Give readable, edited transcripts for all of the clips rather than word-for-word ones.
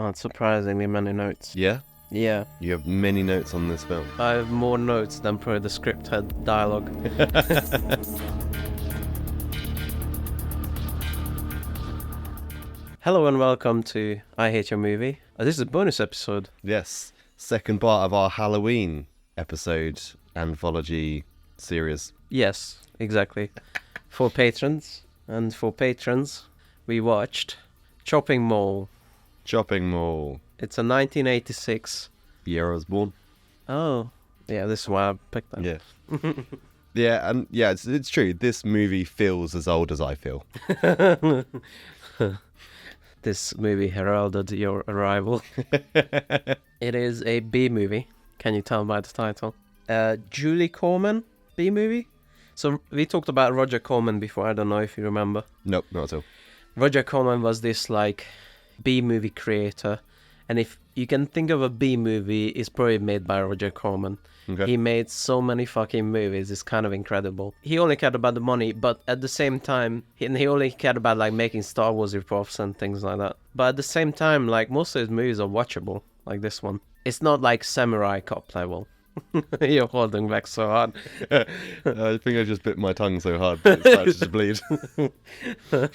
Oh, it's surprisingly many notes. Yeah? Yeah. You have many notes on this film. I have more notes than probably the script had dialogue. Hello and welcome to I Hate Your Movie. This is a bonus episode. Yes. Second part of our Halloween episode anthology series. Yes, exactly. For patrons. And for patrons, we watched Chopping Mall. Chopping Mall. It's a 1986. Year I was born. Oh, yeah, this is why I picked that. Yeah. Yeah, it's true. This movie feels as old as I feel. This movie heralded your arrival. It is a B movie. Can you tell by the title? Julie Corman B movie. So we talked about Roger Corman before. I don't know if you remember. Nope, not at all. Roger Corman was this like B movie creator, and if you can think of a B movie, it's probably made by Roger Corman. Okay. He made so many fucking movies. It's kind of incredible. He only cared about the money, but at the same time, he only cared about like making Star Wars ripoffs and things like that. But at the same time, like most of his movies are watchable, like this one. It's not like Samurai Cop level. You're holding back so hard. I think I just bit my tongue so hard that it started to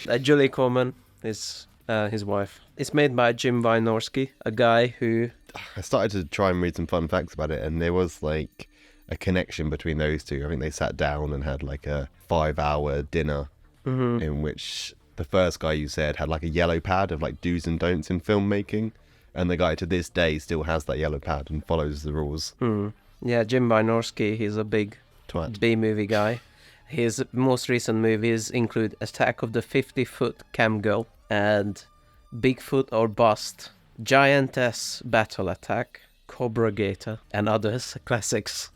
bleed. Julie Corman is his wife. It's made by Jim Wynorski, a guy who... I started to try and read some fun facts about it, and there was like a connection between those two. I think they sat down and had like a 5-hour dinner in which the first guy you said had like a yellow pad of like do's and don'ts in filmmaking, and the guy to this day still has that yellow pad and follows the rules. Yeah, Jim Wynorski, he's a big Twat. B-movie guy. His most recent movies include Attack of the 50-Foot Cam Girl and Bigfoot or Bust, Giantess Battle Attack, Cobra Gator, and others classics.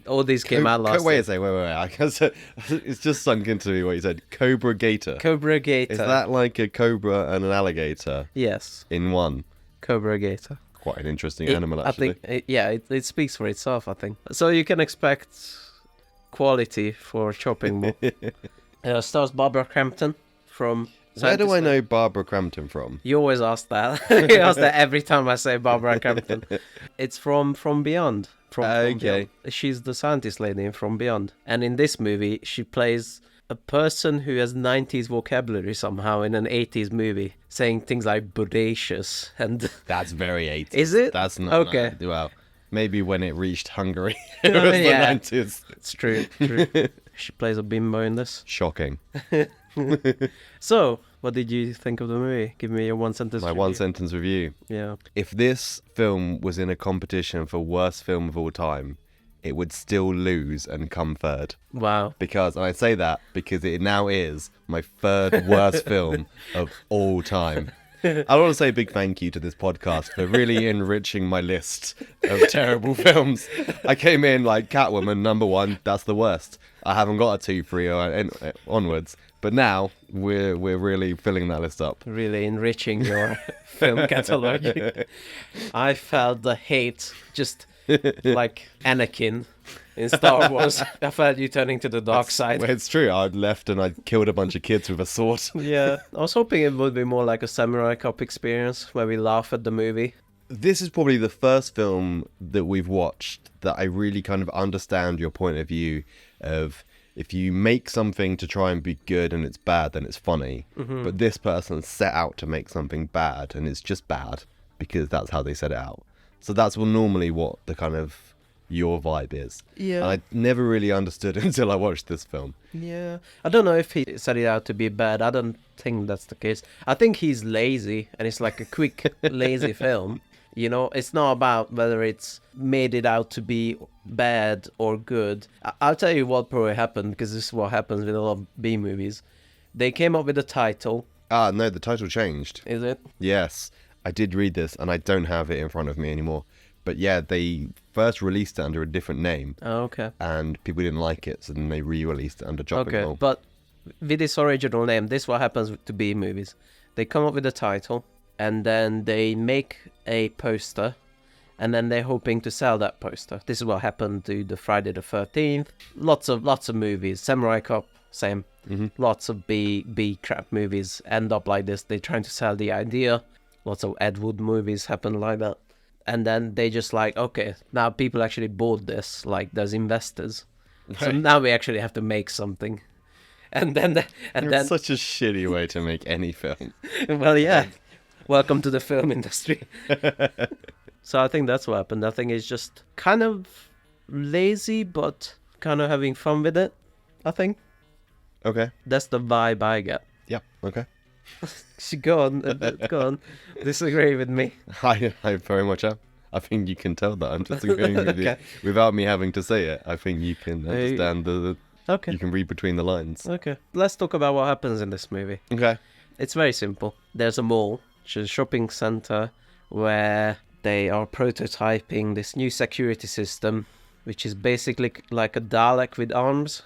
All these came out last Wait year. a second, wait. I guess it's just sunk into me what you said. Cobra Gator. Cobra Gator. Is that like a cobra and an alligator Yes, in one? Cobra Gator. Quite an interesting animal, actually. I think, it speaks for itself, I think. So you can expect quality for Chopping Mall. Stars Barbara Crampton from... Where do I know Barbara Crampton from? You always ask that. You ask that every time I say Barbara Crampton. It's from Beyond. From Okay. Beyond. She's the scientist lady in From Beyond. And in this movie, she plays a person who has 90s vocabulary somehow in an 80s movie, saying things like bodacious and... That's very 80s. Is it? That's not... Okay. No, well, maybe when it reached Hungary. It was Yeah. the 90s. It's true. She plays a bimbo in this. Shocking. So, what did you think of the movie? Give me your one-sentence My review. one-sentence review. Yeah. If this film was in a competition for worst film of all time, it would still lose and come third. Wow. Because, and I say that because it now is my third worst film of all time. I want to say a big thank you to this podcast for really enriching my list of terrible films. I came in like Catwoman, number 1, that's the worst. I haven't got a 2, 3, or onwards. But now we're really filling that list up. Really enriching your film catalogue. I felt the hate just like Anakin in Star Wars. I felt you turning to the dark side. Well, it's true. I'd left and I'd killed a bunch of kids with a sword. Yeah. I was hoping it would be more like a Samurai Cop experience where we laugh at the movie. This is probably the first film that we've watched that I really kind of understand your point of view of if you make something to try and be good and it's bad, then it's funny. But this person set out to make something bad and it's just bad because that's how they set it out. So that's normally what the kind of your vibe is. Yeah. And I never really understood until I watched this film. Yeah. I don't know if he set it out to be bad. I don't think that's the case. I think he's lazy and it's like a quick, lazy film. You know, it's not about whether it's made it out to be bad or good. I'll tell you what probably happened, because this is what happens with a lot of B movies. They came up with a title. Ah, no, the title changed. Is it? Yes, I did read this and I don't have it in front of me anymore. But yeah, they first released it under a different name. Oh, okay. And people didn't like it, so then they re-released it under Chopping Mall. But with this original name, this is what happens to B movies. They come up with a title, and then they make a poster, and then they're hoping to sell that poster. This is what happened to the Friday the 13th. Lots of movies. Samurai Cop Same. Mm-hmm. Lots of B crap movies end up like this. They're trying to sell the idea. Lots of Ed Wood movies happen like that. And then they just like, okay, now people actually bought this. Like, there's investors. So Right. now we actually have to make something. And then, It's such a shitty way to make any film. well, yeah. Welcome to the film industry. So I think that's what happened. I think it's just kind of lazy, but kind of having fun with it. I think Okay. that's the vibe I get. Yeah. Okay. Go on, go on. Disagree with me. I very much am. I think you can tell that I'm disagreeing with you Okay. without me having to say it. I think you can understand Okay. you can read between the lines. Okay. Let's talk about what happens in this movie. Okay. It's very simple. There's a mall, which is a shopping center, where they are prototyping this new security system, which is basically like a Dalek with arms,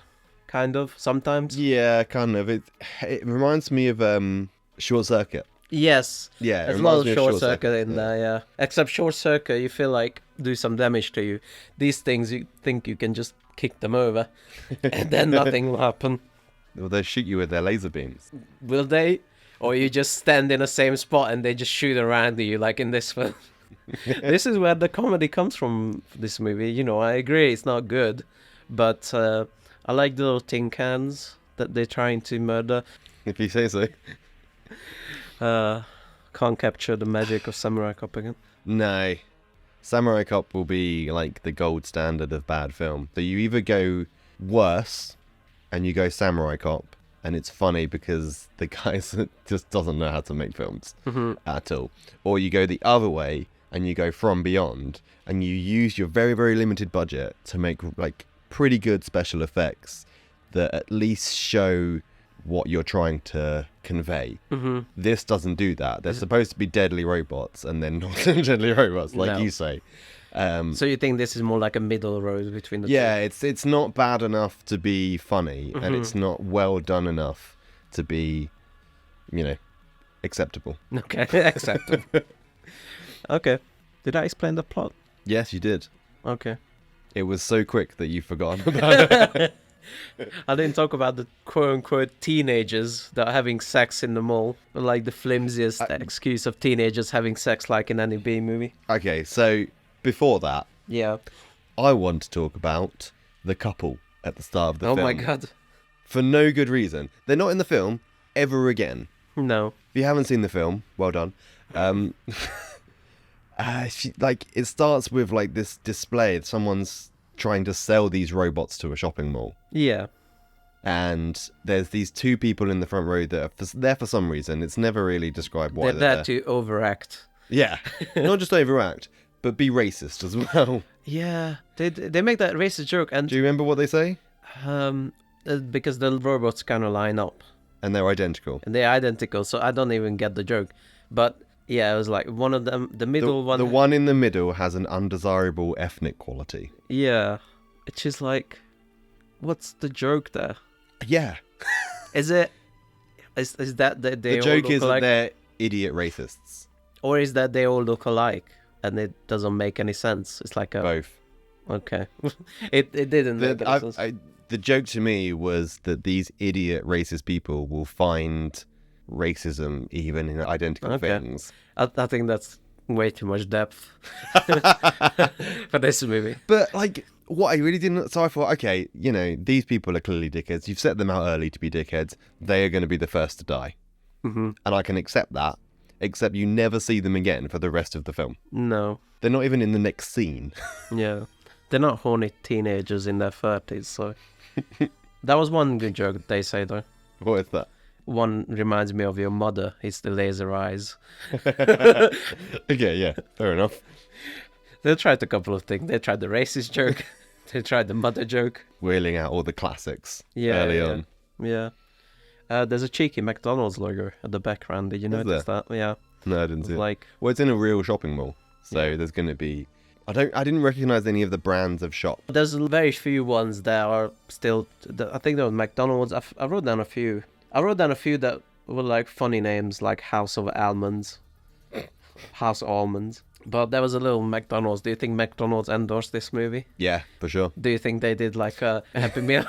kind of, sometimes. Yeah, kind of. It reminds me of Short Circuit. Yes. Yeah, it There's a reminds lot me of of short circuit in there, yeah. Except short circuit, you feel like do some damage to you. These things, you think you can just kick them over, and then nothing will happen. Well, they shoot you with their laser beams. Will they? Or you just stand in the same spot and they just shoot around you, like in this film. This is where the comedy comes from, this movie. You know, I agree it's not good, but I like the little tin cans that they're trying to murder. If you say so. Can't capture the magic of Samurai Cop again. No. Samurai Cop will be like the gold standard of bad film. So you either go worse and you go Samurai Cop, and it's funny because the guy just doesn't know how to make films at all. Or you go the other way and you go From Beyond, and you use your very, very limited budget to make like pretty good special effects that at least show what you're trying to convey. This doesn't do that. They're supposed to be deadly robots, and they're not deadly robots, like No. you say. So you think this is more like a middle road between the Yeah, it's not bad enough to be funny, and it's not well done enough to be, acceptable. two? Okay, acceptable. Okay. Did I explain the plot? Yes, you did. Okay. It was so quick that you've forgotten about it. I didn't talk about the quote-unquote teenagers that are having sex in the mall. Like the flimsiest excuse of teenagers having sex like in any B movie. Okay, so before that, Yeah. I want to talk about the couple at the start of the film. Oh my god. For no good reason. They're not in the film ever again. No. If you haven't seen the film, well done. It starts with like this display. Someone's trying to sell these robots to a shopping mall. Yeah. And there's these two people in the front row that are there for some reason. It's never really described why They're they're there to overact. Yeah. Not just overact, but be racist as well. Yeah. They make that racist joke and Do you remember what they say? because the robots kind of line up. And they're identical. And they're identical, so I don't even get the joke. But yeah, it was like one of them, the middle one. The one in the middle has an undesirable ethnic quality. Yeah. It's just like, what's the joke there? Yeah. Is it? Is that they The all joke look is that alike? they're idiot racists. Or is that they all look alike and it doesn't make any sense? It's like a Both. okay. it didn't make any sense. The joke to me was that these idiot racist people will find racism even in identical Okay. things. I think that's way too much depth for this movie. But like, what I really didn't. So I thought, okay, these people are clearly dickheads. You've set them out early to be dickheads. They are going to be the first to die, and I can accept that. Except you never see them again for the rest of the film. No. They're not even in the next scene. Yeah. They're not horny teenagers in their 30s, so... That was one good joke they say, though. What is that? One reminds me of your mother. It's the laser eyes. Okay, yeah, fair enough. They tried a couple of things. They tried the racist joke. They tried the mother joke. Wheeling out all the classics Yeah, early yeah. on. Yeah. There's a cheeky McDonald's logo at the background. Did you notice that? Yeah. No, I didn't see it. Like, Well, it's in a real shopping mall, so there's going to be... I didn't recognize any of the brands of shop. there's very few ones that are still... I think there was McDonald's. I wrote down a few. I wrote down a few that were like funny names, like House of Almonds. House Almonds. But there was a little McDonald's. Do you think McDonald's endorsed this movie? Yeah, for sure. Do you think they did like a Happy Meal?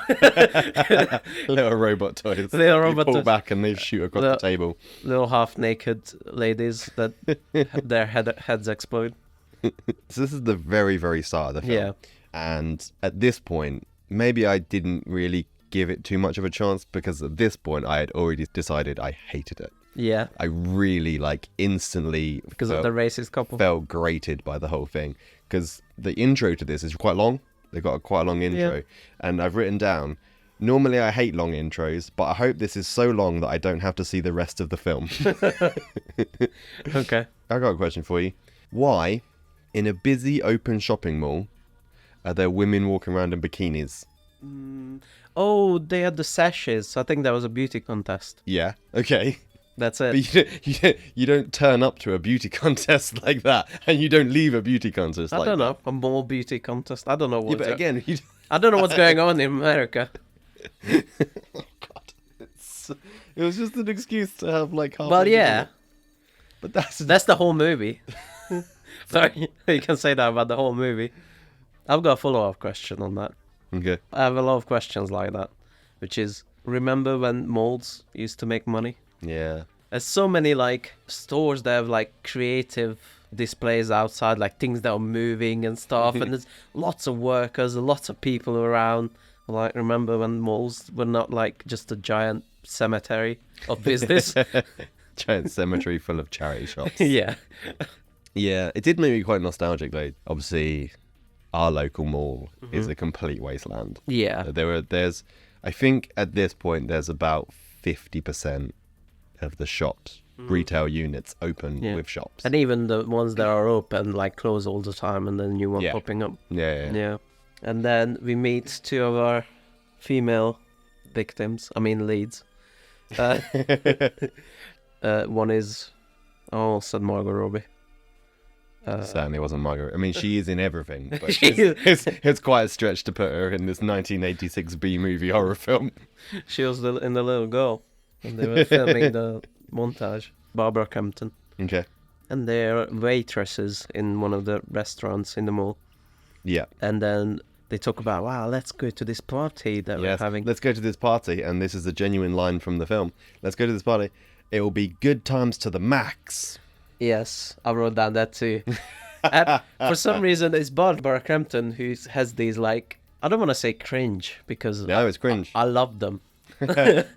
Little robot toys. Little You robot pull toys. back and they shoot across the table. Little half-naked ladies that their heads explode. So this is the very, very start of the film. Yeah. And at this point, maybe I didn't really give it too much of a chance because at this point I had already decided I hated it. Yeah. I really instantly Because of the racist couple. felt grated by the whole thing because the intro to this is quite long. They've got quite a long intro, and I've written down. Normally I hate long intros, but I hope this is so long that I don't have to see the rest of the film. Okay. I got a question for you. Why, in a busy open shopping mall, are there women walking around in bikinis? Oh, they had the sashes. I think that was a beauty contest. Yeah. Okay. That's it. But you don't turn up to a beauty contest like that, and you don't leave a beauty contest I like don't that. know. A mall beauty contest. I don't know Yeah, what. but again, I don't know what's going on in America. oh God, it was just an excuse to have like half. Well, yeah. But that's That's the whole movie. Sorry, you can say that about the whole movie. I've got a follow-up question on that. okay. I have a lot of questions like that, which is, remember when malls used to make money? Yeah. There's so many like stores that have like creative displays outside, like things that are moving and stuff, and there's lots of workers, lots of people around. Like, remember when malls were not like just a giant cemetery of business? Giant cemetery full of charity shops. Yeah. Yeah, it did make me quite nostalgic though. Obviously, our local mall is a complete wasteland. Yeah. There's, I think at this point there's about 50% of the shops, retail units open with shops. And even the ones that are open, like, close all the time, and then new one popping up. Yeah. And then we meet two of our female victims. I mean, leads. One is, I almost said Margot Robbie. Certainly wasn't Margaret. I mean, she is in everything, but it's quite a stretch to put her in this 1986 B movie horror film. She was in the little girl, and they were filming the montage. Barbara Crampton. Okay. And they're waitresses in one of the restaurants in the mall. Yeah. And then they talk about, wow, let's go to this party that we're having. Let's go to this party, and this is a genuine line from the film. Let's go to this party. It will be good times to the max. Yes, I wrote down that too. And for some reason, it's Barbara Crampton who has these, like, I don't want to say cringe, because No, it's cringe. I love them.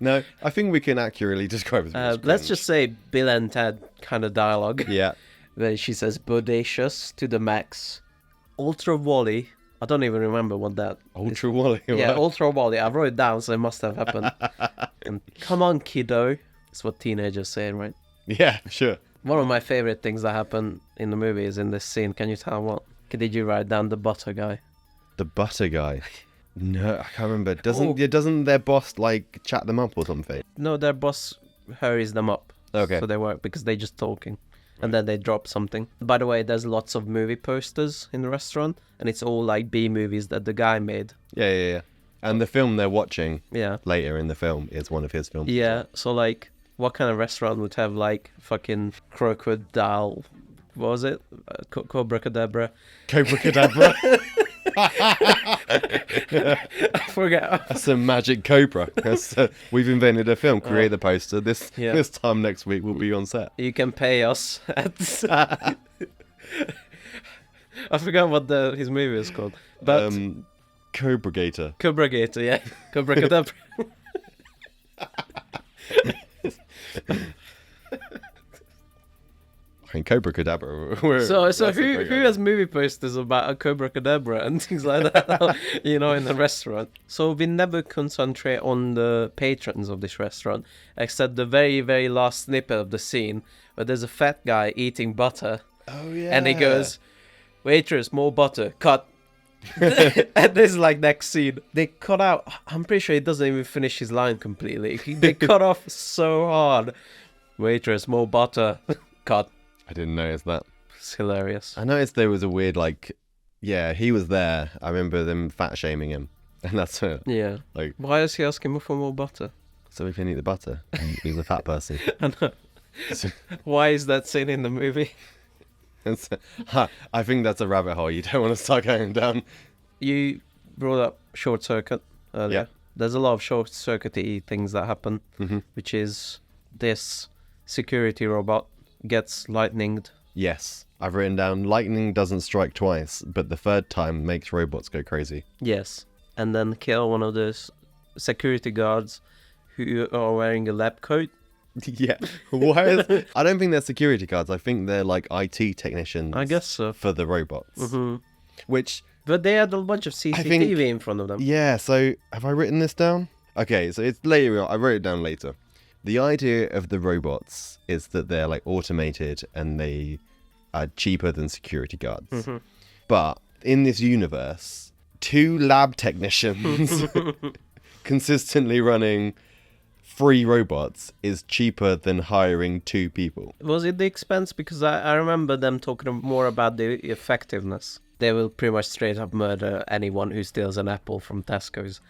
No, I think we can accurately describe it as Let's just say Bill and Ted kind of dialogue. Yeah. Where she says, bodacious to the max. Ultra Wally. I don't even remember what that Ultra Wally. Yeah, Ultra Wally. I wrote it down, so it must have happened. And come on, kiddo. It's what teenagers say, right? Yeah, sure. One of my favorite things that happen in the movie is in this scene. Can you tell what? Did you write down the butter guy? The butter guy. No, I can't remember. Doesn't their boss like chat them up or something? No, their boss hurries them up. Okay. So they work because they're just talking. And then they drop something. By the way, there's lots of movie posters in the restaurant, and it's all like B movies that the guy made. Yeah. And the film they're watching later in the film is one of his films. Yeah, so like, what kind of restaurant would have like fucking crocodile? What was it? Cobra Cadabra. Cobra Cadabra. I forget. That's a magic cobra. We've invented a film. Create the poster. This time next week we'll be on set. You can pay us at... I forgot what his movie is called. But Cobra Gator. Cobra Gator, yeah. Cobra Cadabra. I mean, Cobra Cadabra. So who has movie posters about a Cobra Cadabra and things like that, in the restaurant? So we never concentrate on the patrons of this restaurant, except the very, very last snippet of the scene where there's a fat guy eating butter. Oh, yeah. And he goes, waitress, more butter, cut. And this is like next scene. They cut out, I'm pretty sure he doesn't even finish his line completely. They cut off so hard. Waitress, more butter, cut. I didn't notice that. It's hilarious. I noticed there was a weird, he was there. I remember them fat shaming him. And that's it. Yeah. Like, why is he asking for more butter? So he can eat the butter. He's a fat person. I know. Why is that scene in the movie? I think that's a rabbit hole you don't want to start going down. You brought up short circuit earlier. Yeah. There's a lot of short circuity things that happen, which is this security robot gets lightninged. Yes, I've written down lightning doesn't strike twice, but the third time makes robots go crazy. Yes. And then kill one of those security guards who are wearing a lab coat. Yeah. Why is... I don't think they're security guards. I think they're like IT technicians. I guess so. For the robots. Which... But they had a bunch of CCTV in front of them. Yeah, so have I written this down? Okay, so it's later. I wrote it down later. The idea of the robots is that they're like automated and they are cheaper than security guards. But in this universe, 2 lab technicians consistently running 3 robots is cheaper than hiring 2 people. Was it the expense? Because I remember them talking more about the effectiveness. They will pretty much straight up murder anyone who steals an apple from Tesco's.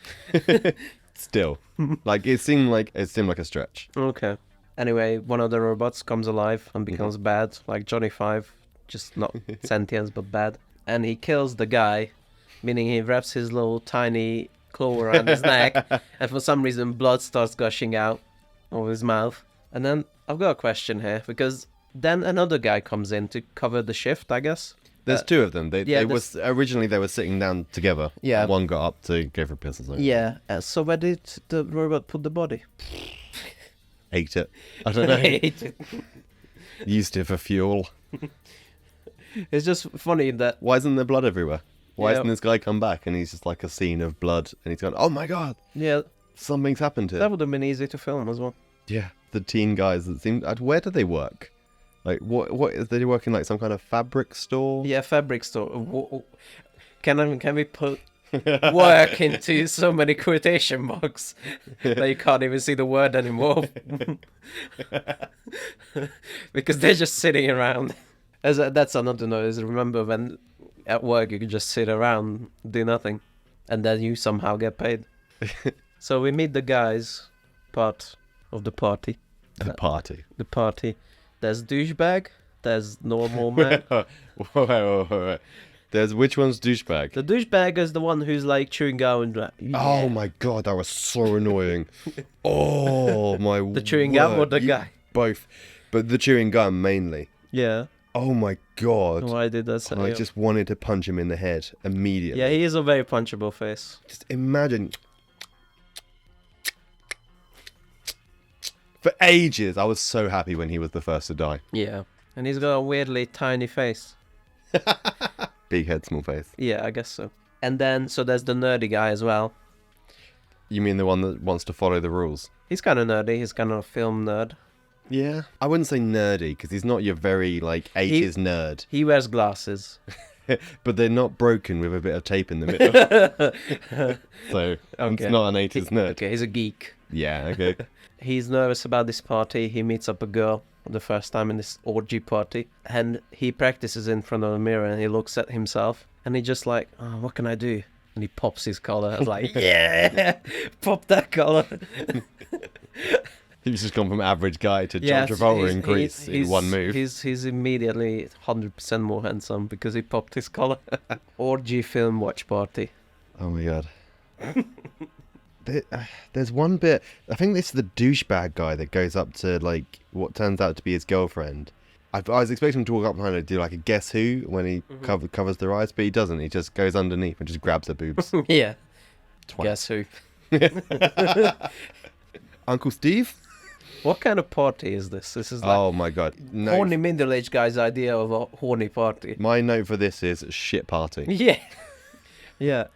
Still, like it seemed like a stretch. Okay. Anyway, one of the robots comes alive and becomes bad, like Johnny Five, just not sentient but bad. And he kills the guy, meaning he wraps his little tiny claw around his neck, and for some reason blood starts gushing out of his mouth. And then I've got a question here, because then another guy comes in to cover the shift, I guess. There's 2 of them. Originally they were sitting down together. Yeah. One got up to go for a piss or something. Yeah. So where did the robot put the body? Ate it. I don't know. Ate it. Used it for fuel. It's just funny that... Why isn't there blood everywhere? Why hasn't this guy come back and he's just like a scene of blood and he's gone, oh my god, yeah, something's happened here. That would have been easy to film as well. Yeah, the teen guys that seem... Where do they work? Like, what is they working like some kind of fabric store? Yeah, fabric store. Can we put work into so many quotation marks that you can't even see the word anymore? Because they're just sitting around. That's another note. Remember when at work you could just sit around, do nothing, and then you somehow get paid. So we meet the guys, part of the party. The party. There's douchebag. There's normal man. Wait. There's which one's douchebag? The douchebag is the one who's like chewing gum and like, yeah. Oh my god, that was so annoying. Oh my The chewing gum or the guy? Both. But the chewing gum mainly. Yeah. Oh my god. Why did that say? I just wanted to punch him in the head immediately. Yeah, he is a very punchable face. Just imagine. For ages, I was so happy when he was the first to die. Yeah. And he's got a weirdly tiny face. Big head, small face. Yeah, I guess so. And then, so there's the nerdy guy as well. You mean the one that wants to follow the rules? He's kind of nerdy. He's kind of a film nerd. Yeah. I wouldn't say nerdy, because he's not your very, 80s nerd. He wears glasses. But they're not broken with a bit of tape in the middle. So, okay. It's not an 80s nerd. Okay, he's a geek. Yeah, okay. He's nervous about this party. He meets up a girl the first time in this orgy party. And he practices in front of a mirror and he looks at himself. And he just like, oh, what can I do? And he pops his collar. I was like, yeah, pop that collar. He's just gone from average guy to John Travolta in Grease in one move. He's immediately 100% more handsome because he popped his collar. Orgy film watch party. Oh my god. There's one bit, I think this is the douchebag guy that goes up to what turns out to be his girlfriend. I was expecting him to walk up behind her and do a guess who when he covers their eyes, but he doesn't. He just goes underneath and just grabs her boobs. Yeah. Twat. Guess who? Uncle Steve? What kind of party is this? This is oh my god. No. Horny middle-aged guy's idea of a horny party. My note for this is shit party. Yeah. Yeah.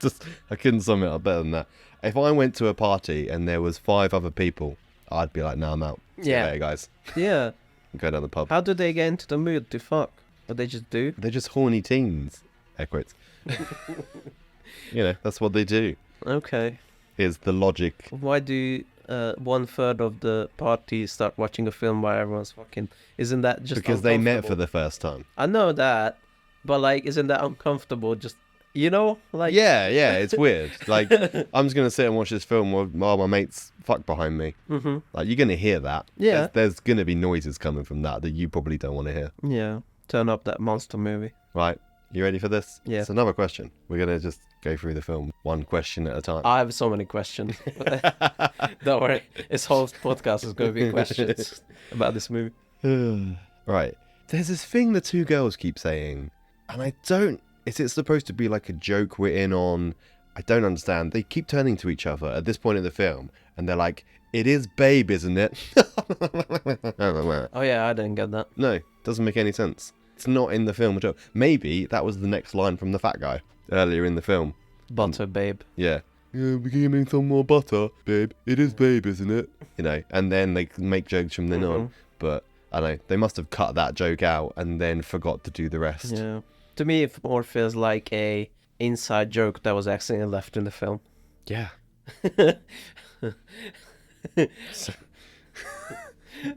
I couldn't sum it up better than that. If I went to a party and there was 5 other people, I'd be like, nah, I'm out. See you later, guys. Yeah. Go down the pub. How do they get into the mood to fuck? What they just do? They're just horny teens. Air quotes. That's what they do. Okay. Is the logic. Why do 1/3 of the party start watching a film while everyone's fucking? Isn't that just because they met for the first time? I know that, but isn't that uncomfortable? Just Yeah, it's weird. I'm just gonna sit and watch this film while my mates fuck behind me. Mm-hmm. You're gonna hear that. Yeah. There's gonna be noises coming from that you probably don't want to hear. Yeah. turn up that monster movie. Right, you ready for this? Yeah. It's another question. We're going to just go through the film one question at a time. I have so many questions. Don't worry. This whole podcast is going to be questions about this movie. Right. There's this thing the two girls keep saying, and I don't... Is it supposed to be like a joke we're in on? I don't understand. They keep turning to each other at this point in the film, and they're like, "It is babe, isn't it?" Oh yeah, I didn't get that. No, doesn't make any sense. It's not in the film at all. Maybe that was the next line from the fat guy earlier in the film. Butter, babe. Yeah. Yeah, we're getting some more butter, babe. It is babe, isn't it? You know, and then they make jokes from then on. But, I don't know, they must have cut that joke out and then forgot to do the rest. Yeah. To me, it more feels like a inside joke that was accidentally left in the film. Yeah.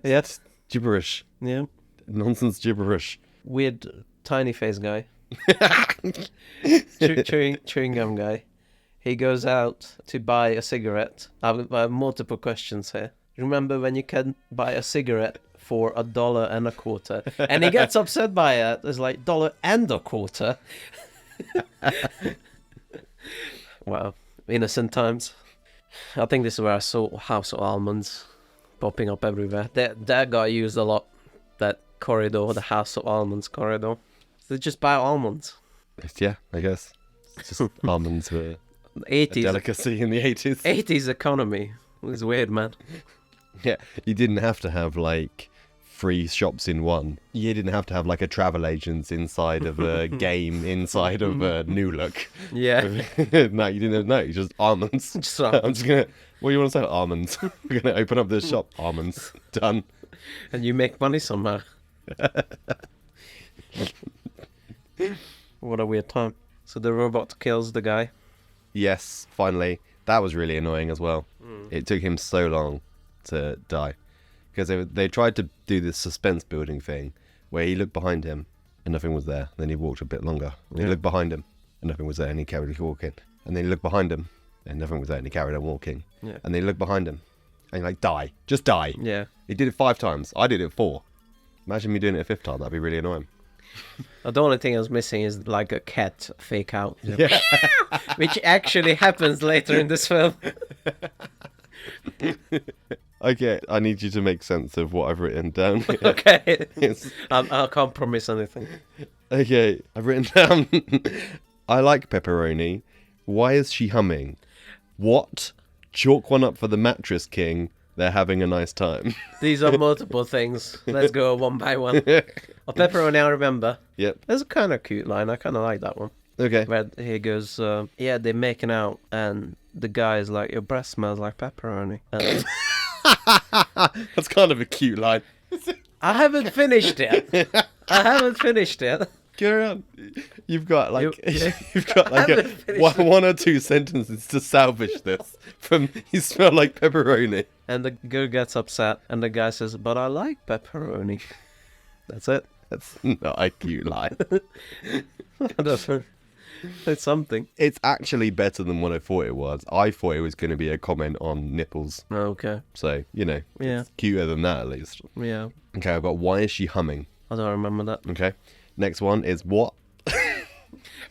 Yeah. Gibberish. Yeah. Nonsense gibberish. Weird tiny face guy. Chewing gum guy. He goes out to buy a cigarette. I have multiple questions here. Remember when you can buy a cigarette for $1.25? And he gets upset by it. It's like $1.25. Wow. Innocent times. I think this is where I saw House of Almonds popping up everywhere. That guy used a lot. That corridor, the House of Almonds corridor. They just buy almonds. Yeah, I guess. It's just almonds were 80s. a delicacy in the 80s. 80s economy. It was weird, man. Yeah, you didn't have to have like 3 shops in one. You didn't have to have like a travel agent inside of a game inside of a New Look. Yeah. No, you didn't. No, just almonds. Just I'm just gonna. What do you want to say? Almonds. We're gonna open up this shop. Almonds. Done. And you make money somehow. What a weird time. So the robot kills the guy. Yes, finally. That was really annoying as well. It took him so long to die. Because they tried to do this suspense building thing where he looked behind him and nothing was there. Then he walked a bit longer. And he looked behind him and nothing was there and he carried on walking. And then he looked behind him and nothing was there and he carried on walking. Yeah. And then he looked behind him and like, die. Just die. Yeah. He did it 5 times. I did it 4. Imagine me doing it a 5th time. That'd be really annoying. The only thing I was missing is like a cat fake out. Yeah. Which actually happens later in this film. Okay, I need you to make sense of what I've written down. Okay. Yes. I can't promise anything. Okay, I've written down. I like pepperoni. Why is she humming? What? Chalk one up for the mattress king. They're having a nice time. These are multiple things. Let's go one by one. Pepperoni, I remember. Yep. There's a kind of cute line. I kind of like that one. Okay. Where he goes, yeah, they're making out, and the guy is like, your breath smells like pepperoni. That's kind of a cute line. I haven't finished it. Carry on. You've got like You- you've got like haven't finished one or 2 sentences to salvage this from "you smell like pepperoni." And the girl gets upset, and the guy says, but I like pepperoni. That's it. That's not a cute line. It's something. It's actually better than what I thought it was. I thought it was going to be a comment on nipples. Okay. So, you know, Yeah. it's cuter than that at least. Yeah. Okay, I've got why is she humming? I don't remember that. Okay. Next one is what?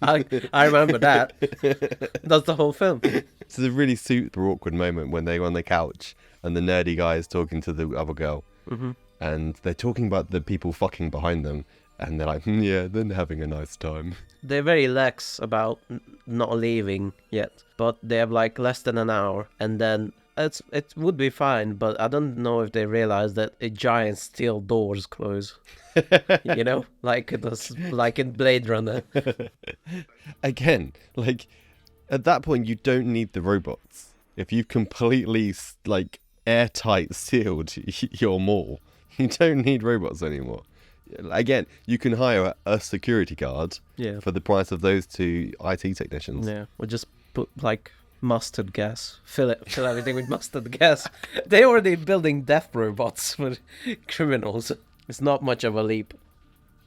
I remember that. That's the whole film. It's a really super awkward moment when they're on the couch and the nerdy guy is talking to the other girl. Mm-hmm. And they're talking about the people fucking behind them. And they're like, yeah, they're having a nice time. They're very lax about not leaving yet, but they have like less than an hour, and then it would be fine. But I don't know if they realize that a giant steel doors close. You know, like it was like in Blade Runner. Again, like at that point, you don't need the robots. If you've completely like airtight sealed your mall, you don't need robots anymore. Again, you can hire a security guard for the price of those 2 IT technicians. Yeah, or just put like mustard gas. Fill everything with mustard gas. They already building death robots for criminals. It's not much of a leap.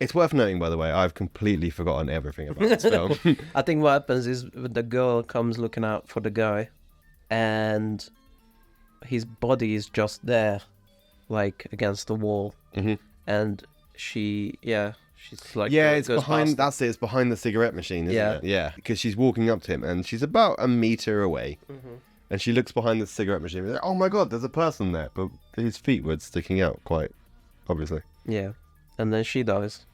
It's worth noting, by the way, I've completely forgotten everything about this film. I think what happens is the girl comes looking out for the guy, and his body is just there, like against the wall, Mm-hmm. and she She's like Yeah, it's goes behind. past That's it. It's behind the cigarette machine, isn't Yeah. it? Yeah, because she's walking up to him, and she's about a meter away, and she looks behind the cigarette machine. And like, oh my god, there's a person there, but his feet were sticking out quite obviously. Yeah, and then she dies.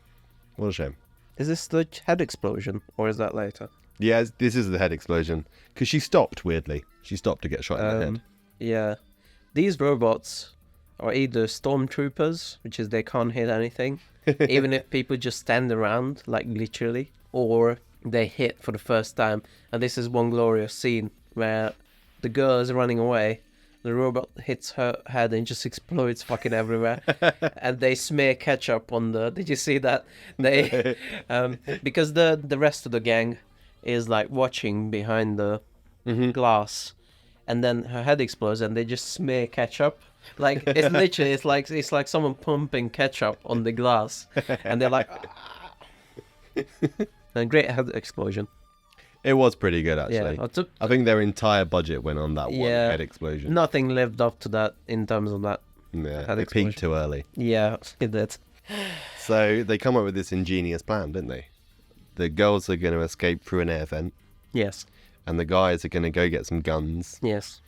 What a shame. Is this the head explosion, or is that later? Yeah, this is the head explosion because she stopped weirdly. She stopped to get shot in the head. Yeah, these robots are either stormtroopers, which is they can't hit anything, even if people just stand around, like literally, or they hit for the first time. And this is one glorious scene where the girl is running away, the robot hits her head and just explodes fucking everywhere, and they smear ketchup on the. Did you see that? They, because the rest of the gang is like watching behind the glass, and then her head explodes, and they just smear ketchup. Like it's literally, it's like someone pumping ketchup on the glass, and they're like, a great head explosion. It was pretty good actually. Yeah, I think their entire budget went on that one Yeah. head explosion. nothing lived up to that in terms of that. Yeah, head they explosion. peaked too early. Yeah, it did. So they come up with this ingenious plan, didn't they? The girls are going to escape through an air vent, Yes, and the guys are going to go get some guns yes.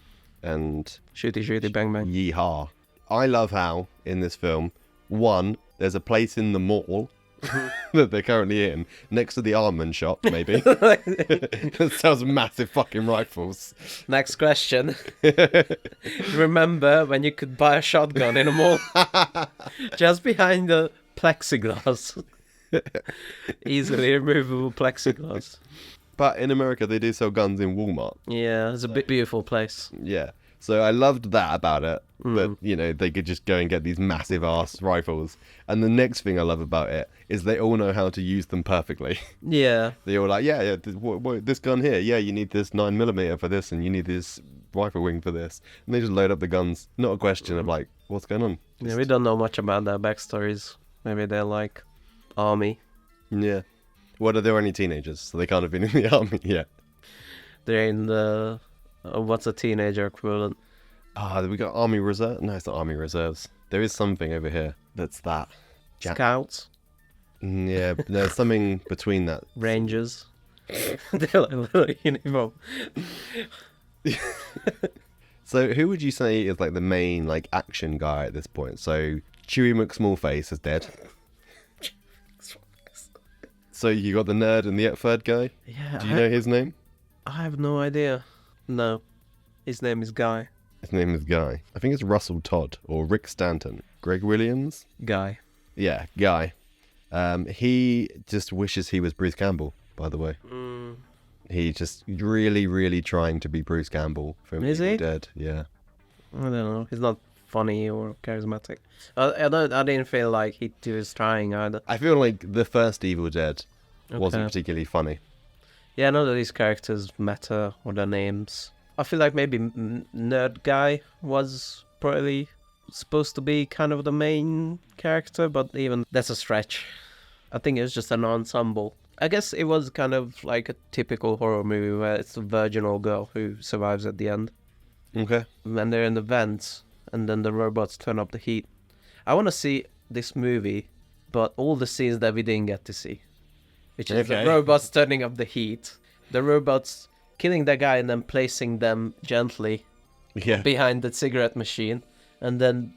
and Shooty, bang, bang. yeehaw. I love how, in this film, one, there's a place in the mall that they're currently in, next to the armament shop, maybe. That sells massive fucking rifles. Next question. Remember when you could buy a shotgun in a mall? Just behind the plexiglass. Easily removable plexiglass. But in America, they do sell guns in Walmart. Yeah, it's a beautiful place. Yeah. So I loved that about it. That, you know, they could just go and get these massive ass rifles. And the next thing I love about it is they all know how to use them perfectly. Yeah. They're all like, yeah, this gun here, yeah, you need this 9mm for this, and you need this rifle wing for this. And they just load up the guns. Not a question of like, what's going on? Yeah, we don't know much about their backstories. Maybe they're like army. Yeah. Well, they're only teenagers, so they can't have been in the army yet. They're in the what's a teenager equivalent? We got army reserve. No, it's not army reserves. There is something over here that's that. Scouts, Yeah, but there's something between that. rangers. They're like little uniform. So who would you say is like the main like action guy at this point? So Chewie McSmallface is dead. So you got the nerd and the third guy. Yeah. Do you know his name? I have no idea. No, his name is Guy. His name is Guy. I think it's Russell Todd or Rick Stanton. Greg Williams? Guy. Yeah, Guy. He just wishes he was Bruce Campbell, by the way. He just really, really trying to be Bruce Campbell from Is Evil he? Dead. Yeah. I don't know. He's not funny or charismatic. I didn't feel like he was trying either. I feel like the first Evil Dead wasn't Okay. particularly funny. Yeah, I know that these characters matter or their names. I feel like maybe Nerd Guy was probably supposed to be kind of the main character, but even that's a stretch. I think it was just an ensemble. I guess it was kind of like a typical horror movie where it's a virginal girl who survives at the end. Okay. When they're in the vents and then the robots turn up the heat. I want to see this movie, but all the scenes that we didn't get to see. Which is Okay. the robots turning up the heat, the robots killing that guy and then placing them gently Yeah. behind the cigarette machine, and then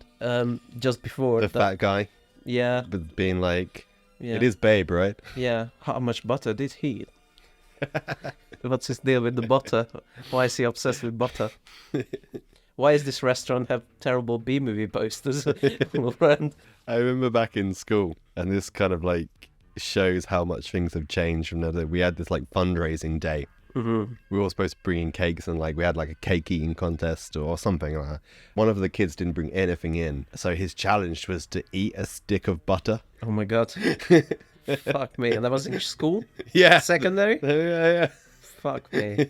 just before The fat guy yeah, being like, yeah, it is babe, right? yeah. How much butter did he eat? What's his deal with the butter? Why is he obsessed with butter? Why does this restaurant have terrible B-movie posters? Friend. I remember back in school, and this kind of like shows how much things have changed from that. We had this like fundraising day. Mm-hmm. We were all supposed to bring in cakes, and like we had like a cake eating contest or something like that. One of the kids didn't bring anything in, so his challenge was to eat a stick of butter. Oh my god. Fuck me. And that was in school? Yeah. Secondary? Yeah. Fuck me.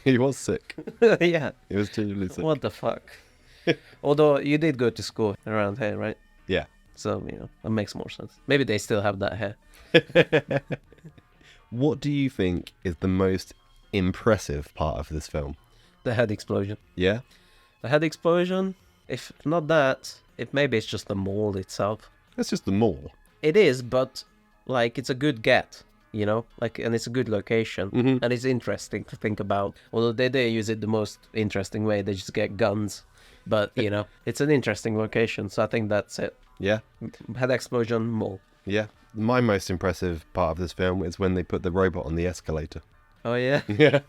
He was sick. Yeah. He was totally sick. What the fuck? Although you did go to school around here, right? Yeah. So, that makes more sense. Maybe they still have that here. What do you think is the most impressive part of this film? The head explosion. Yeah? The head explosion, if not that, maybe it's just the mall itself. That's just the mall. It is, but like it's a good get, you know, like, and it's a good location, and it's interesting to think about. Although they use it the most interesting way, they just get guns, but you know, it's an interesting location. So I think that's it. Yeah. Head explosion, mall. Yeah. My most impressive part of this film is when they put the robot on the escalator. Oh yeah, Yeah.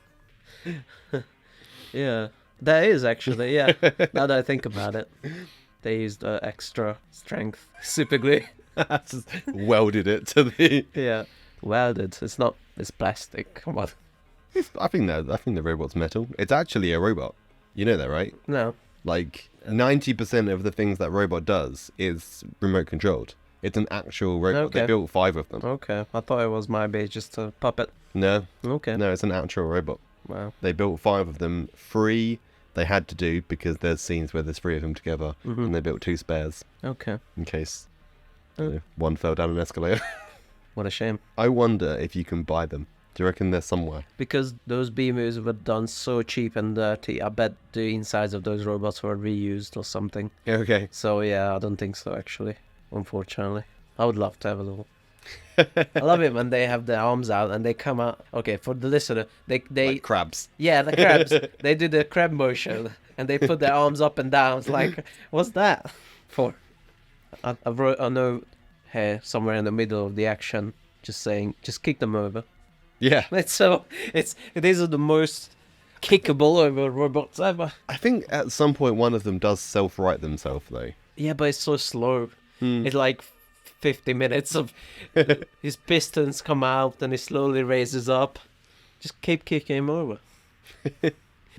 yeah. That is actually, yeah. Now that I think about it, they used extra strength super glue. Just welded it to the... Yeah, welded. It's not. It's plastic. Come on. I think the robot's metal. It's actually a robot. You know that, right? No. Like 90% of the things that robot does is remote controlled. It's an actual robot. Okay. They built 5 of them. Okay. I thought it was maybe just a puppet. No, Okay. no, it's an actual robot. Wow. They built 5 of them. 3 they had to do because there's scenes where there's 3 of them together, and they built 2 spares Okay. in case one fell down an escalator. What a shame. I wonder if you can buy them. Do you reckon they're somewhere? Because those B-movies were done so cheap and dirty, I bet the insides of those robots were reused or something. Okay. So yeah, I don't think so actually, unfortunately. I would love to have a little. I love it when they have their arms out and they come out. Okay, for the listener, they Like crabs. yeah, the crabs. They do the crab motion and they put their arms up and down. It's like, what's that for? I wrote a note here somewhere in the middle of the action, just saying, just kick them over. Yeah. These are the most kickable over robots ever. I think at some point one of them does self-right themselves though. Yeah, but it's so slow. It's like 50 minutes of his pistons come out and he slowly raises up. Just keep kicking him over.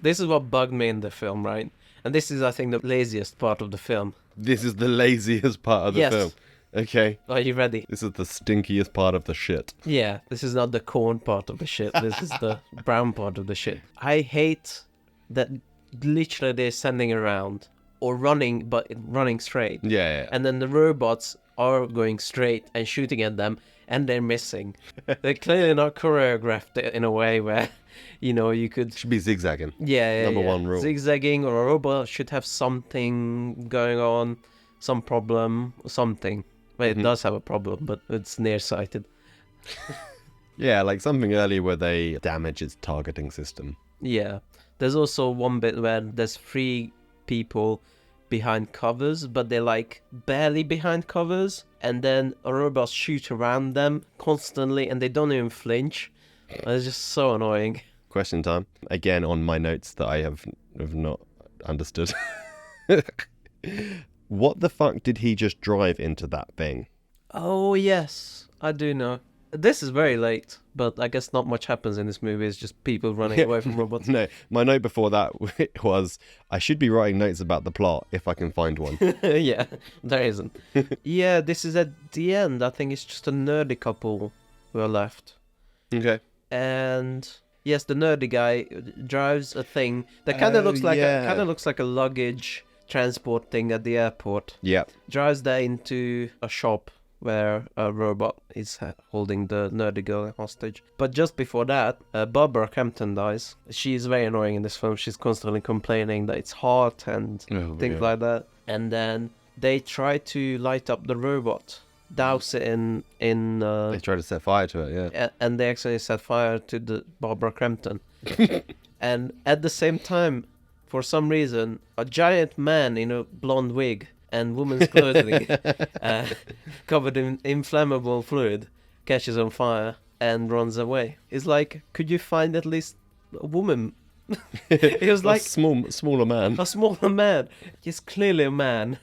This is what bugged me in the film, right? And this is, I think, the laziest part of the film. This is the laziest part of the Yes. film. Okay. Are you ready? This is the stinkiest part of the shit. Yeah, this is not the corn part of the shit. This is the brown part of the shit. I hate that literally they're standing around or running, but running straight. Yeah. And then the robots are going straight and shooting at them, and they're missing. They're clearly not choreographed in a way where, you know, you could... Should be zigzagging. Yeah, Number one rule. Zigzagging, or a robot should have something going on, some problem, or something. Well, it does have a problem, but it's nearsighted. Yeah, like something earlier where they damage its targeting system. Yeah. There's also one bit where there's 3 people behind covers, but they're like barely behind covers, and then a robot shoot around them constantly and they don't even flinch. It's just so annoying. Question time. Again, on my notes that I have not understood. What the fuck did he just drive into that thing? Oh yes, I do know. This is very late, but I guess not much happens in this movie. It's just people running away from robots. No, my note before that was, I should be writing notes about the plot if I can find one. Yeah, there isn't. Yeah, this is at the end. I think it's just a nerdy couple who are left. Okay. And yes, the nerdy guy drives a thing that kind of looks like a luggage transport thing at the airport. Yeah. Drives that into a shop where a robot is holding the nerdy girl hostage. But just before that, Barbara Crampton dies. She's very annoying in this film. She's constantly complaining that it's hot and things like that. And then they try to light up the robot, douse it in They try to set fire to it, yeah. and they actually set fire to the Barbara Crampton. And at the same time, for some reason, a giant man in a blonde wig and woman's clothing, covered in inflammable fluid, catches on fire and runs away. It's like, could you find at least a woman? It was like smaller man. a smaller man. He's clearly a man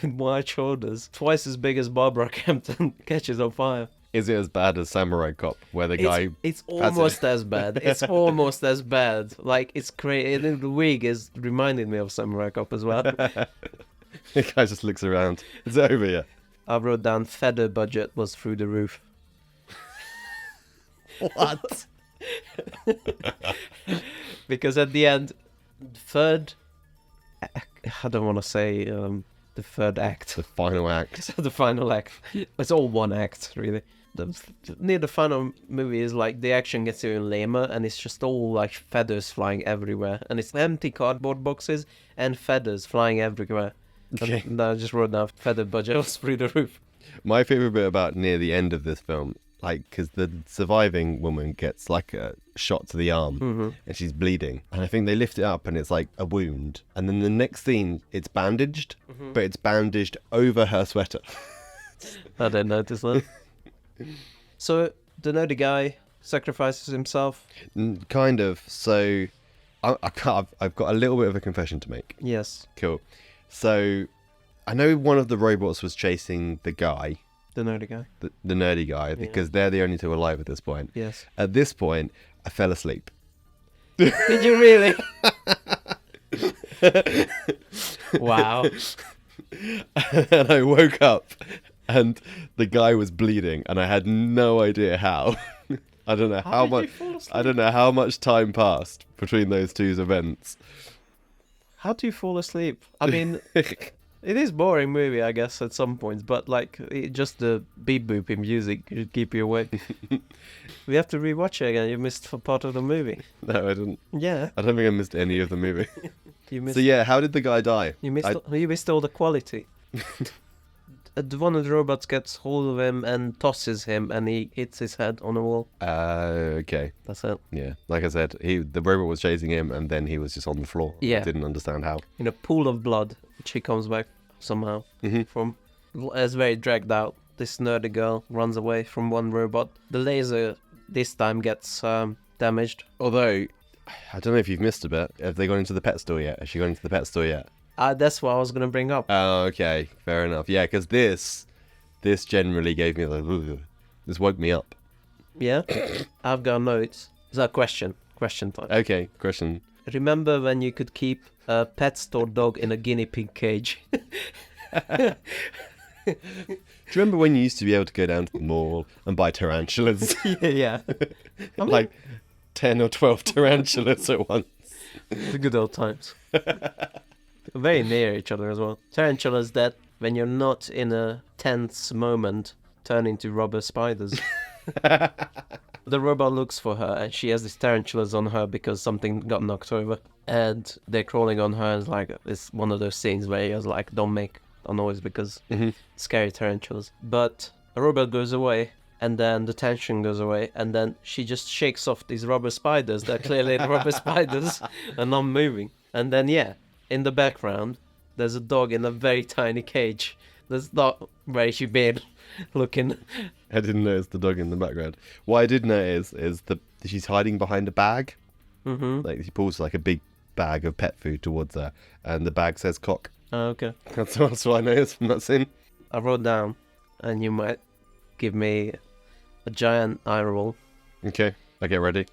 with wide shoulders, twice as big as Barbara Crampton, catches on fire. Is it as bad as Samurai Cop, where the guy... It's almost as bad. It's almost as bad. Like, it's crazy. The wig is reminded me of Samurai Cop as well. The guy just looks around. It's over here. I wrote down feather budget was through the roof. What? Because at the end, I don't want to say the third act. The final act. It's the final act. It's all one act, really. Near the final movie is like the action gets even lamer, and it's just all like feathers flying everywhere, and it's empty cardboard boxes and feathers flying everywhere. Okay. And I just wrote down feather budget was through the roof. My favourite bit about near the end of this film, like, because the surviving woman gets like a shot to the arm and she's bleeding. And I think they lift it up and it's like a wound. And then the next scene, it's bandaged, but it's bandaged over her sweater. I didn't notice that. So the nerdy guy sacrifices himself. Kind of. So I've got a little bit of a confession to make. Yes. Cool. So I know one of the robots was chasing the guy. The nerdy guy. The nerdy guy, because they're the only two alive at this point. Yes. At this point, I fell asleep. Did you really? Wow. And I woke up and the guy was bleeding and I had no idea how. I don't know how much. I don't know how much time passed between those two events. How do you fall asleep? I mean, it is boring movie, I guess, at some points, but like just the beep booping music should keep you awake. We have to rewatch it again. You missed for part of the movie. No, I didn't. Yeah. I don't think I missed any of the movie. You missed. So yeah, how did the guy die? You missed all the quality. One of the robots gets hold of him and tosses him, and he hits his head on a wall. Okay. That's it. Yeah, like I said, the robot was chasing him, and then he was just on the floor. Yeah. I didn't understand how. In a pool of blood, which he comes back somehow from. It's very dragged out. This nerdy girl runs away from one robot. The laser this time gets damaged. Although, I don't know if you've missed a bit. Have they gone into the pet store yet? Has she gone into the pet store yet? That's what I was going to bring up. Oh, okay. Fair enough. Yeah, because this generally gave me like, this woke me up. Yeah? I've got notes. Is that a question? Question time. Okay, question. Remember when you could keep a pet store dog in a guinea pig cage? Do you remember when you used to be able to go down to the mall and buy tarantulas? Yeah. Like 10 or 12 tarantulas at once. The good old times. Very near each other as well. Tarantulas that, when you're not in a tense moment, turn into rubber spiders. The robot looks for her, and she has these tarantulas on her because something got knocked over. And they're crawling on her. It's like, it's one of those scenes where he was like, don't make a noise because scary tarantulas. But a robot goes away, and then the tension goes away, and then she just shakes off these rubber spiders that are clearly rubber spiders and not moving. And then, yeah, in the background, there's a dog in a very tiny cage. That's not very humane looking. I didn't notice the dog in the background. What I did notice is that she's hiding behind a bag. Like she pulls like a big bag of pet food towards her, and the bag says cock. Oh, okay. That's what I noticed from that scene. I wrote down, and you might give me a giant eye roll. Okay, I get ready.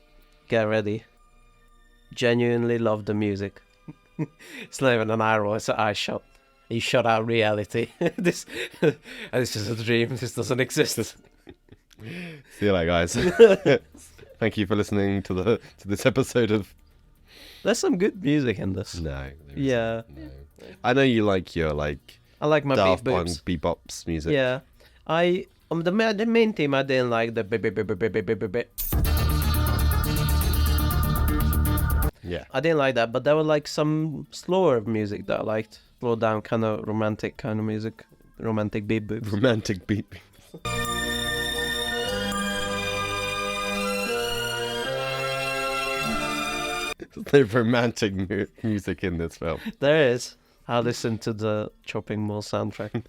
Get ready. Genuinely love the music. It's not even an eye roll, it's an eye shot. You shut out reality. This is a dream. This doesn't exist. See you later, guys. Thank you for listening to this episode of. There's some good music in this. No. Yeah. No. I know you like your I like my Daft beat Punk boops. bebops music. Yeah. The main theme I didn't like the bit. Yeah. I didn't like that, but there were like some slower music that I liked. Slow down, kind of romantic kind of music. Romantic beat boops. Romantic beat. There's romantic music in this film. There is. I listened to the Chopping Mall soundtrack.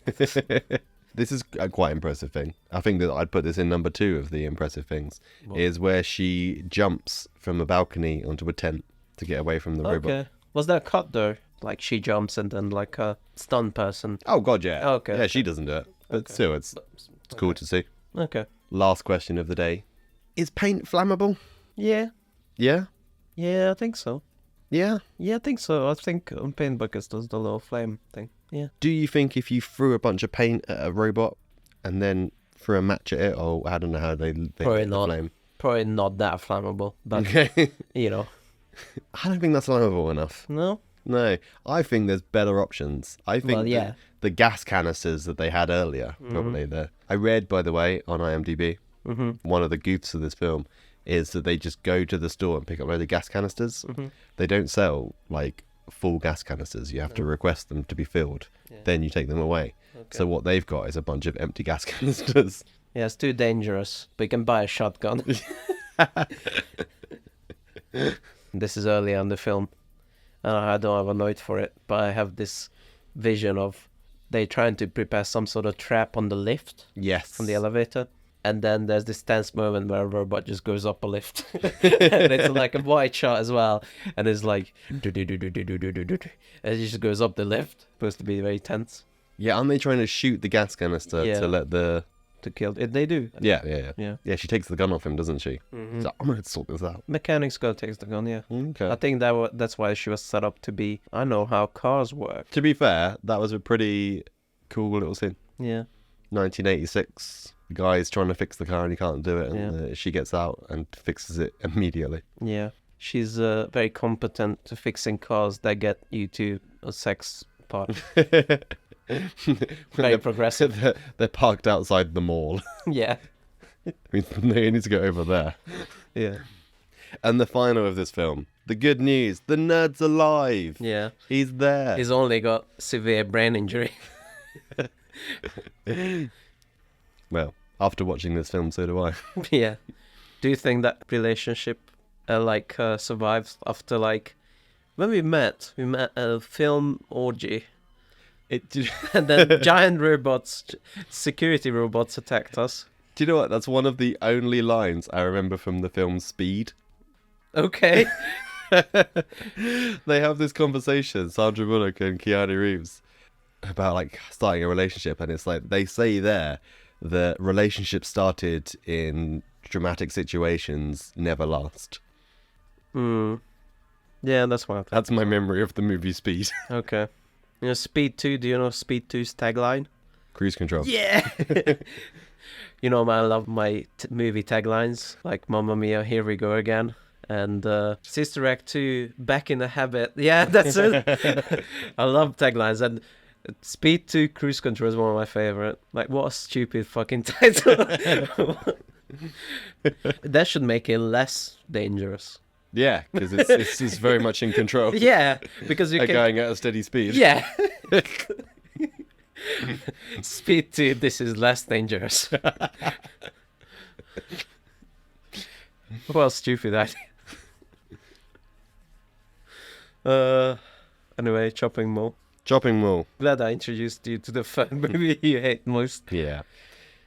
This is a quite impressive thing. I think that I'd put this in number 2 of the impressive things. What? Is where she jumps from a balcony onto a tent to get away from the robot. Okay. Was that cut though? Like she jumps and then like a stunned person. Oh god, yeah. Okay. Yeah, she doesn't do it. But Okay. still, it's cool to see. Okay. Last question of the day. Is paint flammable? Yeah. Yeah? Yeah, I think so. Yeah? Yeah, I think so. I think Paint Buckets does the little flame thing. Yeah. Do you think if you threw a bunch of paint at a robot and then threw a match at it, or I don't know how they Probably lit the not. flame? Probably not that flammable, but Okay. you know. I don't think that's flammable enough. No? No, I think there's better options. I think Well, yeah. the gas canisters that they had earlier, probably there. I read, by the way, on IMDb, one of the goofs of this film is that they just go to the store and pick up a load of gas canisters. They don't sell like full gas canisters. You have to request them to be filled. Yeah. Then you take them away. So what they've got is a bunch of empty gas canisters. Yeah, it's too dangerous, but you can buy a shotgun. This is early on the film, and I don't have a note for it, but I have this vision of they trying to prepare some sort of trap on the lift, Yes. on the elevator, and then there's this tense moment where a robot just goes up a lift, and it's like a wide shot as well, and it's like, and it just goes up the lift. Supposed to be very tense. Yeah, aren't they trying to shoot the gas canister Yeah. to let the... To kill it, they do. Yeah. Yeah. Yeah, she takes the gun off him, doesn't she? Mhm. She's like, I'm going to sort this out. Mechanics go takes the gun. Yeah. Okay. I think that's why she was set up to be. I know how cars work. To be fair, that was a pretty cool little scene. Yeah. 1986. The guy's trying to fix the car and he can't do it, and Yeah. she gets out and fixes it immediately. Yeah. She's very competent to fixing cars that get you to a sex part. Very progressive. They're parked outside the mall. Yeah. I mean, they need to go over there. Yeah. And the final of this film, the good news, the nerd's alive. Yeah. He's there. He's only got severe brain injury. Well, after watching this film, so do I. Yeah. Do you think that relationship survives after when we met at a film orgy, and then giant robots, security robots attacked us? Do you know what? That's one of the only lines I remember from the film Speed. Okay. They have this conversation, Sandra Bullock and Keanu Reeves, about starting a relationship, and it's like they say there that relationships started in dramatic situations never last. Yeah, that's what I think. That's my memory of the movie Speed. Okay. Speed 2, do you know Speed 2's tagline? Cruise control. Yeah! You know, I love my movie taglines, like Mamma Mia, Here We Go Again, and Sister Act 2, Back in the Habit. Yeah, that's it. I love taglines, and Speed 2 Cruise Control is one of my favorite. What a stupid fucking title. That should make it less dangerous. Yeah, because it's very much in control. Yeah, because you They're can... going at a steady speed. Yeah. Speed 2, this is less dangerous. Well, stupid idea. Anyway, Chopping Mall. Chopping Mall. Glad I introduced you to the fun movie you hate most. Yeah.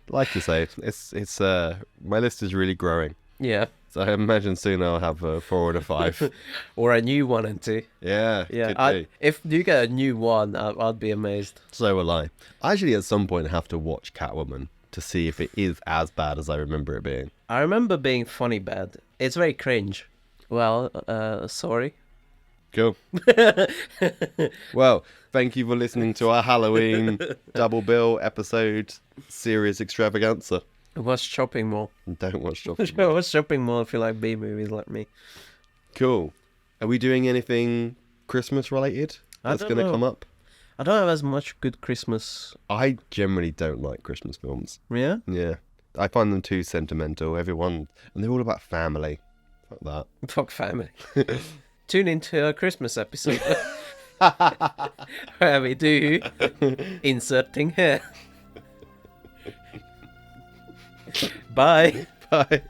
Like you say, it's my list is really growing. Yeah. So I imagine soon I'll have a 4 and a 5. Or a new one and 2. Yeah. Yeah. If you get a new one, I'd be amazed. So will I. I actually at some point have to watch Catwoman to see if it is as bad as I remember it being. I remember being funny bad. It's very cringe. Well, sorry. Cool. Well, thank you for listening to our Halloween double bill episode series extravaganza. Watch Chopping Mall. Don't watch Chopping Mall. Watch Chopping Mall if you like B movies like me. Cool. Are we doing anything Christmas related that's going to come up? I don't have as much good Christmas. I generally don't like Christmas films. Yeah? Yeah. I find them too sentimental. And they're all about family. Fuck that. Fuck family. Tune into a Christmas episode where we do inserting here. Bye. Bye.